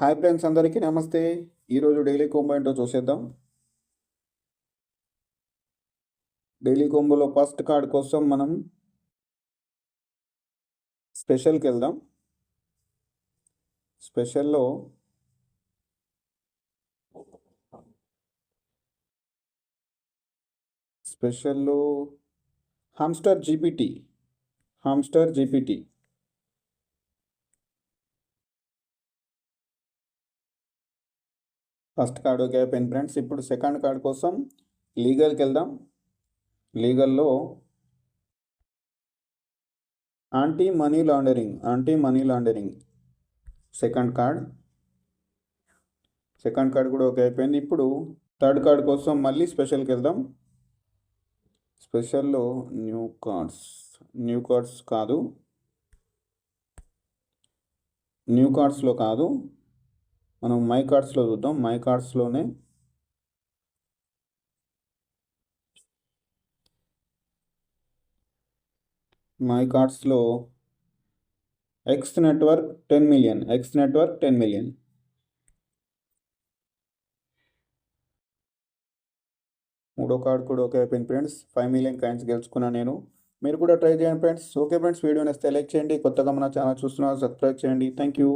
Hi friends, అందరికీ నమస్తే. ఈరోజు డైలీ కోంబో ఏంటో చూసేద్దాం. డైలీ కోంబోలో ఫస్ట్ కార్డ్ కోసం మనం స్పెషల్కి వెళ్దాం. స్పెషల్లో hamster GPT first card okay అయిపోయింది ఫ్రెండ్స్. ఇప్పుడు సెకండ్ కార్డ్ కోసం లీగల్కి వెళ్దాం. లీగల్లో anti money laundering second card కూడా ఓకే అయిపోయింది. ఇప్పుడు థర్డ్ కార్డ్ కోసం మళ్ళీ స్పెషల్కి వెళ్దాం. స్పెషల్లో న్యూ కార్డ్స్లో కాదు, మనం మై కార్డ్స్లో చూద్దాం. మై కార్డ్స్లోనే ఎక్స్ నెట్వర్క్ 10 మిలియన్. మూడో కార్డ్ కూడా ఓకే అయిపోయింది ఫ్రెండ్స్. 5 మిలియన్ కాయిన్స్ గెలుచుకున్నాను నేను. మీరు కూడా ట్రై చేయండి ఫ్రెండ్స్. ఓకే ఫ్రెండ్స్, వీడియో నచ్చితే లైక్ చేయండి. కొత్తగా మన ఛానల్ చూస్తున్నారు, సబ్స్క్రైబ్ చేయండి. Thank you.